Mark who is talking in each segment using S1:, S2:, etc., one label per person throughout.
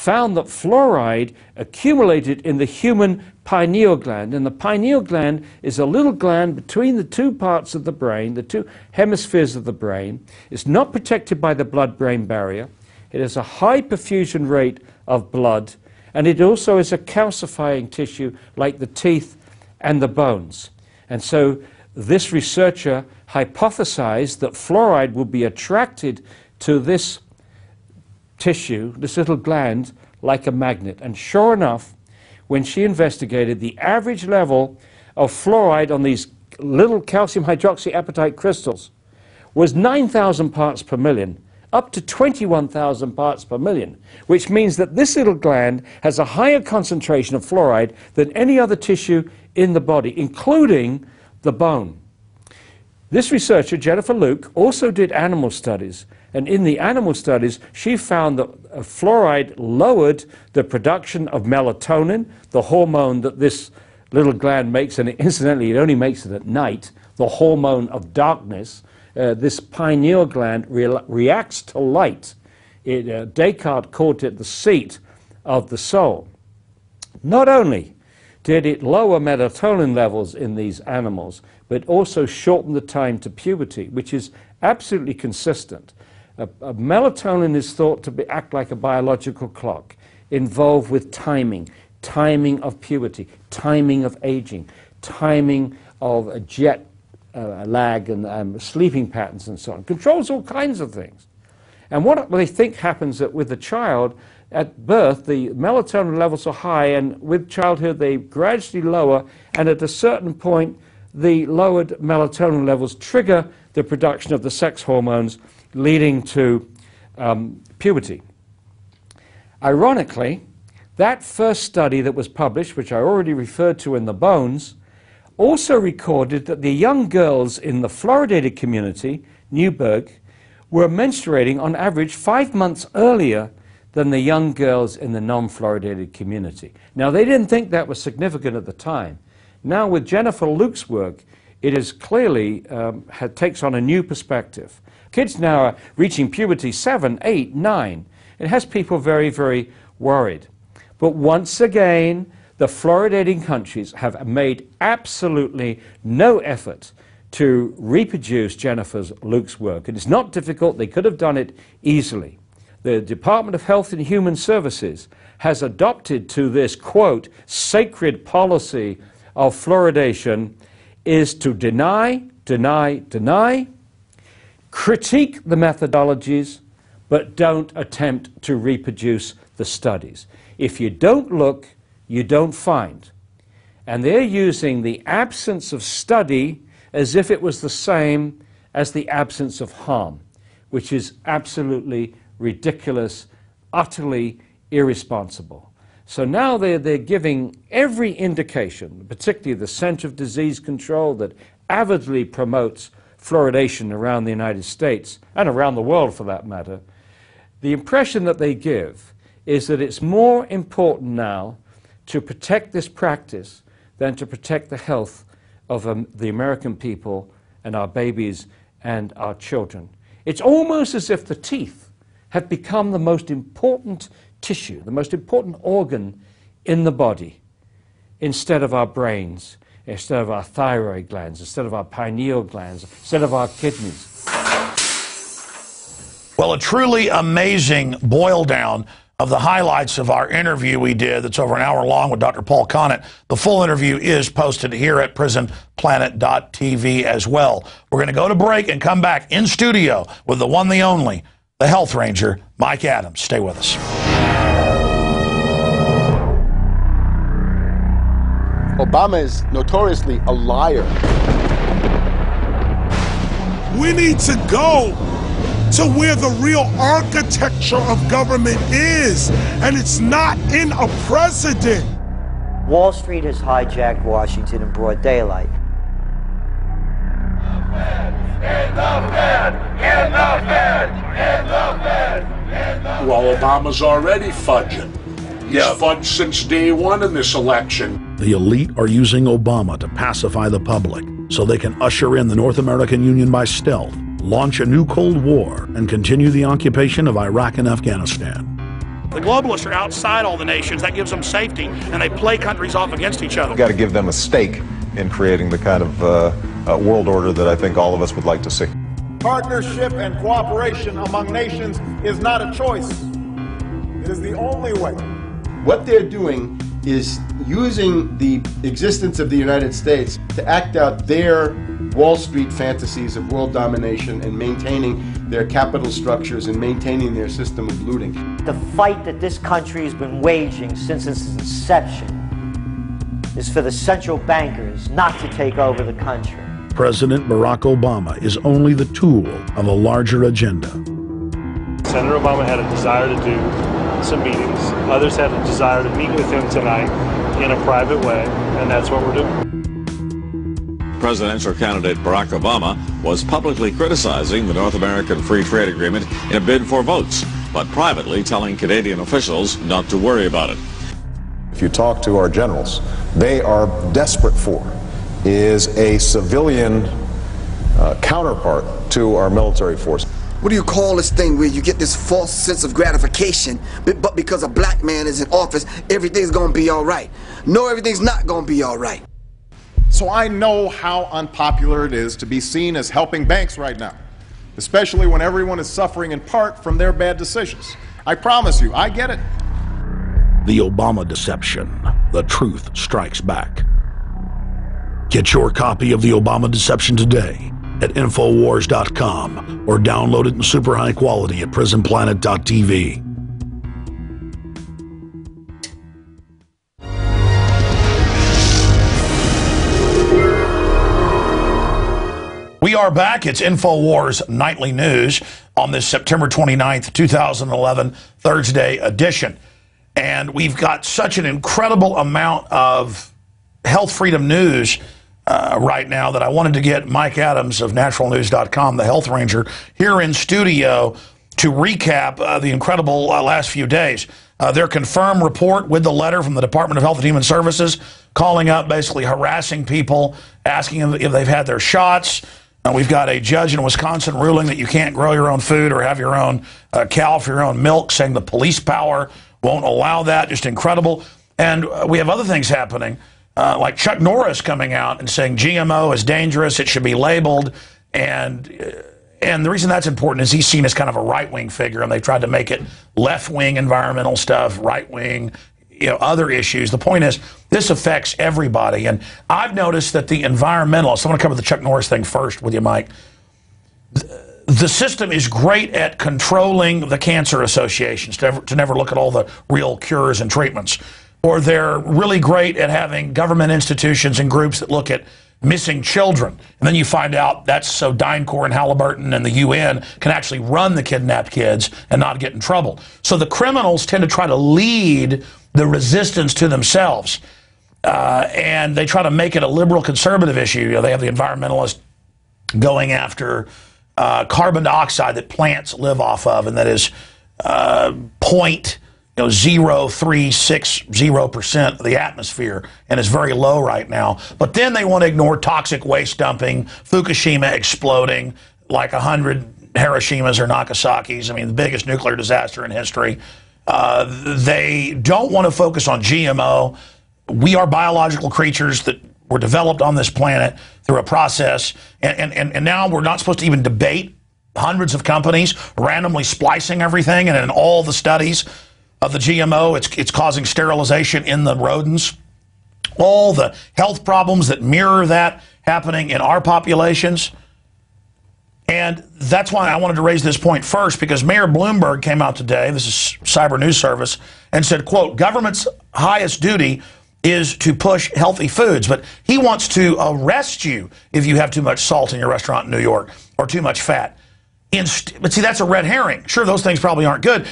S1: found that fluoride accumulated in the human pineal gland. And the pineal gland is a little gland between the two parts of the brain, the two hemispheres of the brain. It's not protected by the blood-brain barrier. It has a high perfusion rate of blood, and it also is a calcifying tissue like the teeth and the bones. And so this researcher hypothesized that fluoride will be attracted to this tissue, this little gland, like a magnet. And sure enough, when she investigated, the average level of fluoride on these little calcium hydroxyapatite crystals was 9,000 parts per million, up to 21,000 parts per million, which means that this little gland has a higher concentration of fluoride than any other tissue in the body, including the bone. This researcher, Jennifer Luke, also did animal studies, and in the animal studies she found that fluoride lowered the production of melatonin, the hormone that this little gland makes, and incidentally it only makes it at night, the hormone of darkness. This pineal gland reacts to light. Descartes called it the seat of the soul. Not only did it lower melatonin levels in these animals, but also shorten the time to puberty, which is absolutely consistent. Melatonin is thought to act like a biological clock, involved with timing of puberty, timing of aging, timing of jet lag and sleeping patterns and so on. Controls all kinds of things. And what they think happens that with the child, at birth, the melatonin levels are high, and with childhood they gradually lower, and at a certain point, the lowered melatonin levels trigger the production of the sex hormones, leading to puberty. Ironically, that first study that was published, which I already referred to in the bones, also recorded that the young girls in the fluoridated community, Newburgh, were menstruating on average 5 months earlier than the young girls in the non-fluoridated community. Now, they didn't think that was significant at the time. Now, with Jennifer Luke's work, it is clearly takes on a new perspective. Kids now are reaching puberty 7, 8, 9. It has people very, very worried. But once again, the fluoridating countries have made absolutely no effort to reproduce Jennifer Luke's work. And it's not difficult. They could have done it easily. The Department of Health and Human Services has adopted to this, quote, sacred policy of fluoridation is to deny, critique the methodologies, but don't attempt to reproduce the studies. If you don't look, you don't find. And they're using the absence of study as if it was the same as the absence of harm, which is absolutely ridiculous, utterly irresponsible. So now they're giving every indication, particularly the Center of Disease Control that avidly promotes fluoridation around the United States, and around the world for that matter. The impression that they give is that it's more important now to protect this practice than to protect the health of the American people and our babies and our children. It's almost as if the teeth have become the most important tissue, the most important organ in the body, instead of our brains, instead of our thyroid glands, instead of our pineal glands, instead of our kidneys.
S2: Well, a truly amazing boil down of the highlights of our interview we did that's over an hour long with Dr. Paul Connett. The full interview is posted here at PrisonPlanet.tv as well. We're going to go to break and come back in studio with the one, the only, the Health Ranger, Mike Adams. Stay with us.
S3: Obama is notoriously a liar.
S4: We need to go to where the real architecture of government is, and it's not in a president.
S5: Wall Street has hijacked Washington in broad daylight.
S4: Well, Obama's already fudging. He's fudged since day one in this election.
S6: The elite are using Obama to pacify the public so they can usher in the North American Union by stealth, launch a new Cold War, and continue the occupation of Iraq and Afghanistan.
S2: The globalists are outside all the nations. That gives them safety, and they play countries off against each other.
S7: We've got to give them a stake in creating the kind of world order that I think all of us would like to see.
S8: Partnership and cooperation among nations is not a choice. It is the only way.
S3: What they're doing is using the existence of the United States to act out their Wall Street fantasies of world domination and maintaining their capital structures and maintaining their system of looting.
S5: The fight that this country has been waging since its inception is for the central bankers not to take over the country.
S6: President Barack Obama is only the tool of a larger agenda.
S9: Senator Obama had a desire to do some meetings. Others had a desire to meet with him tonight in a private way, and that's what we're doing.
S10: Presidential candidate Barack Obama was publicly criticizing the North American Free Trade Agreement in a bid for votes, but privately telling Canadian officials not to worry about it.
S7: If you talk to our generals, they are desperate for is a civilian counterpart to our military force.
S11: What do you call this thing where you get this false sense of gratification, but because a black man is in office, everything's gonna be all right? No, everything's not gonna be all right.
S8: So I know how unpopular it is to be seen as helping banks right now, especially when everyone is suffering in part from their bad decisions. I promise you, I get it.
S6: The Obama deception. The truth strikes back. Get your copy of The Obama Deception today at INFOWARS.com or download it in super high quality at PRISONPLANET.TV.
S2: We are back. It's InfoWars Nightly News on this September 29th, 2011, Thursday edition. And we've got such an incredible amount of health freedom news right now that I wanted to get Mike Adams of naturalnews.com, the health ranger, here in studio to recap the incredible last few days. Their confirmed report with the letter from the Department of Health and Human Services calling up, basically harassing people, asking them if they've had their shots. We've got a judge in Wisconsin ruling that you can't grow your own food or have your own cow for your own milk, saying the police power won't allow that. Just incredible. And we have other things happening. Like Chuck Norris coming out and saying GMO is dangerous, it should be labeled, and the reason that's important is he's seen as kind of a right-wing figure, and they tried to make it left-wing environmental stuff, right-wing, other issues. The point is, this affects everybody, and I've noticed that the environmentalists, I want to cover the Chuck Norris thing first with you, Mike. The system is great at controlling the cancer associations to never look at all the real cures and treatments. Or they're really great at having government institutions and groups that look at missing children. And then you find out that's so DynCorp and Halliburton and the UN can actually run the kidnapped kids and not get in trouble. So the criminals tend to try to lead the resistance to themselves. And they try to make it a liberal conservative issue. They have the environmentalists going after carbon dioxide that plants live off of, and that is 0.0360% of the atmosphere, and is very low right now. But then they want to ignore toxic waste dumping, Fukushima exploding like 100 Hiroshimas or Nagasaki's, the biggest nuclear disaster in history. They don't want to focus on GMO. We are biological creatures that were developed on this planet through a process, and now we're not supposed to even debate hundreds of companies randomly splicing everything, and in all the studies of the GMO, it's causing sterilization in the rodents. All the health problems that mirror that happening in our populations. And that's why I wanted to raise this point first, because Mayor Bloomberg came out today, this is Cyber News Service, and said, quote, government's highest duty is to push healthy foods, but he wants to arrest you if you have too much salt in your restaurant in New York or too much fat. But see, that's a red herring. Sure, those things probably aren't good.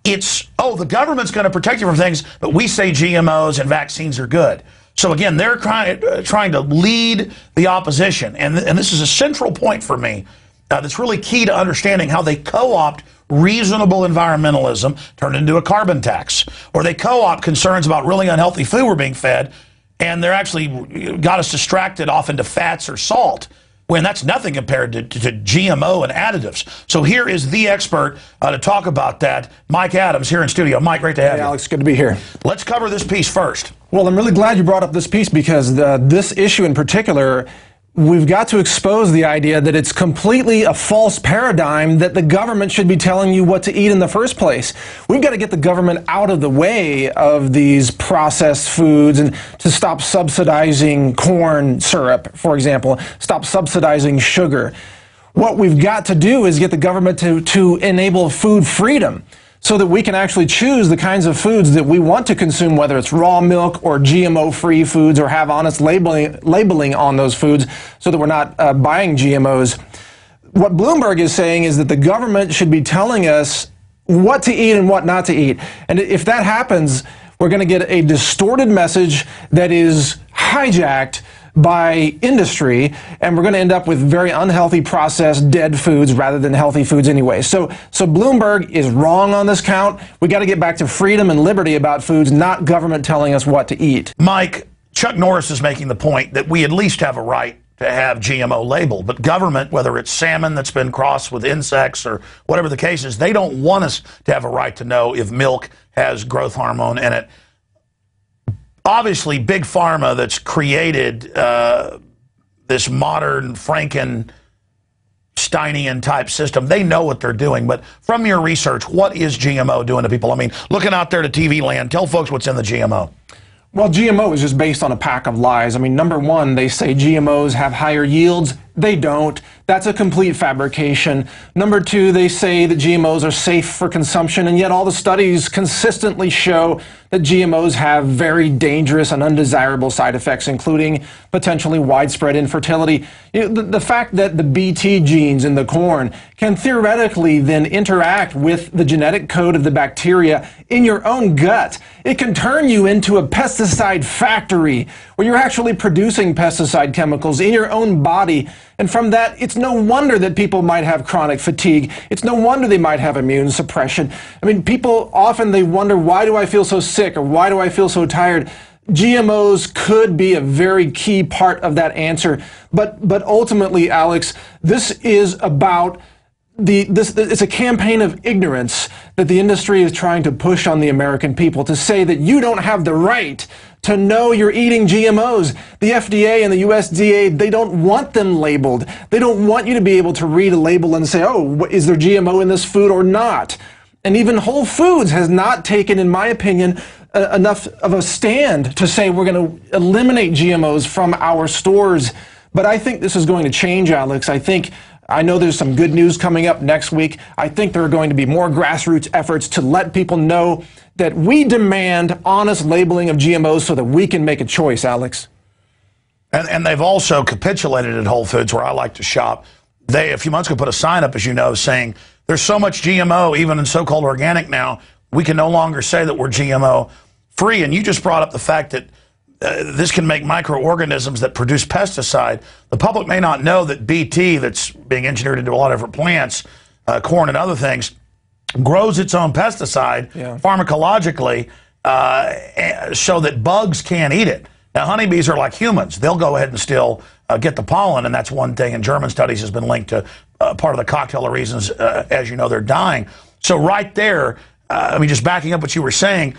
S2: It's, the government's going to protect you from things, but we say GMOs and vaccines are good. So again, they're trying to lead the opposition. And this is a central point for me that's really key to understanding how they co-opt reasonable environmentalism, turn it into a carbon tax. Or they co-opt concerns about really unhealthy food we're being fed, and they're actually got us distracted off into fats or salt. when that's nothing compared to GMO and additives. So here is the expert to talk about that, Mike Adams, here in studio. Mike, great to have you.
S12: Alex, good to be here.
S2: Let's cover this piece first.
S12: Well, I'm really glad you brought up this piece because this issue in particular, we've got to expose the idea that it's completely a false paradigm that the government should be telling you what to eat in the first place. We've got to get the government out of the way of these processed foods and to stop subsidizing corn syrup, for example, stop subsidizing sugar. What we've got to do is get the government to enable food freedom, so that we can actually choose the kinds of foods that we want to consume, whether it's raw milk or GMO-free foods, or have honest labeling on those foods so that we're not buying GMOs. What Bloomberg is saying is that the government should be telling us what to eat and what not to eat. And if that happens, we're going to get a distorted message that is hijacked by industry, and we're going to end up with very unhealthy processed dead foods rather than healthy foods anyway. So Bloomberg is wrong on this count. We got to get back to freedom and liberty about foods, not government telling us what to eat.
S2: Mike, Chuck Norris is making the point that we at least have a right to have GMO label, but government, whether it's salmon that's been crossed with insects or whatever the case is, they don't want us to have a right to know if milk has growth hormone in it. Obviously, Big Pharma that's created this modern Frankensteinian type system, they know what they're doing. But from your research, what is GMO doing to people? I mean, looking out there to TV land, tell folks what's in the GMO.
S12: Well, GMO is just based on a pack of lies. I mean, number one, they say GMOs have higher yields. They don't. That's a complete fabrication. Number two, they say that GMOs are safe for consumption, and yet all the studies consistently show that GMOs have very dangerous and undesirable side effects, including potentially widespread infertility. You know, the fact that the Bt genes in the corn can theoretically then interact with the genetic code of the bacteria in your own gut, it can turn you into a pesticide factory where you're actually producing pesticide chemicals in your own body. And from that, it's no wonder that people might have chronic fatigue. It's no wonder they might have immune suppression. I mean, people often, they wonder, why do I feel so sick, or why do I feel so tired? GMOs could be a very key part of that answer. But ultimately, Alex, this is about it's a campaign of ignorance that the industry is trying to push on the American people, to say that you don't have the right to know you're eating GMOs. The FDA and the USDA, they don't want them labeled. They don't want you to be able to read a label and say, oh, is there GMO in this food or not? And even Whole Foods has not taken, in my opinion, enough of a stand to say we're going to eliminate GMOs from our stores. But I think this is going to change, Alex. I know there's some good news coming up next week. I think there are going to be more grassroots efforts to let people know that we demand honest labeling of GMOs so that we can make a choice, Alex.
S2: And they've also capitulated at Whole Foods, where I like to shop. They, a few months ago, put a sign up, as you know, saying there's so much GMO, even in so-called organic now, we can no longer say that we're GMO free. And you just brought up the fact that this can make microorganisms that produce pesticide. The public may not know that Bt, that's being engineered into a lot of different plants, corn and other things, grows its own pesticide pharmacologically so that bugs can't eat it. Now, honeybees are like humans. They'll go ahead and still get the pollen, and that's one thing in German studies has been linked to part of the cocktail of reasons, as you know, they're dying. So right there, I mean, just backing up what you were saying,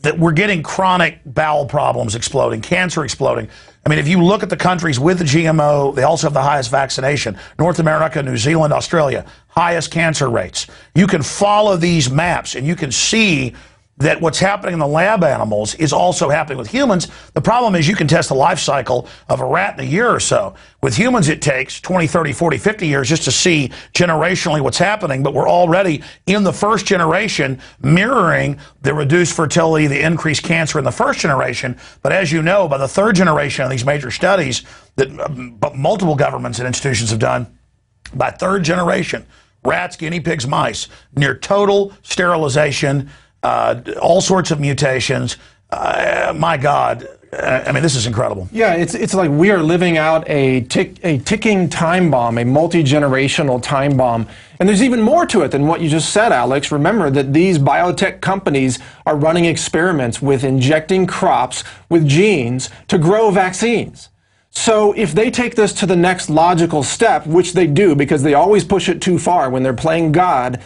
S2: that we're getting chronic bowel problems exploding, cancer exploding. I mean, if you look at the countries with the GMO, they also have the highest vaccination. North America, New Zealand, Australia, highest cancer rates. You can follow these maps and you can see that what's happening in the lab animals is also happening with humans. The problem is you can test the life cycle of a rat in a year or so. With humans, it takes 20, 30, 40, 50 years just to see generationally what's happening, but we're already in the first generation mirroring the reduced fertility, the increased cancer in the first generation. But as you know, by the third generation of these major studies that multiple governments and institutions have done, by third generation, rats, guinea pigs, mice, near total sterilization, all sorts of mutations. My God, I mean, this is incredible.
S12: Yeah, it's like we are living out a ticking time bomb, a multi-generational time bomb. And there's even more to it than what you just said, Alex. Remember that these biotech companies are running experiments with injecting crops with genes to grow vaccines. So if they take this to the next logical step, which they do because they always push it too far when they're playing God,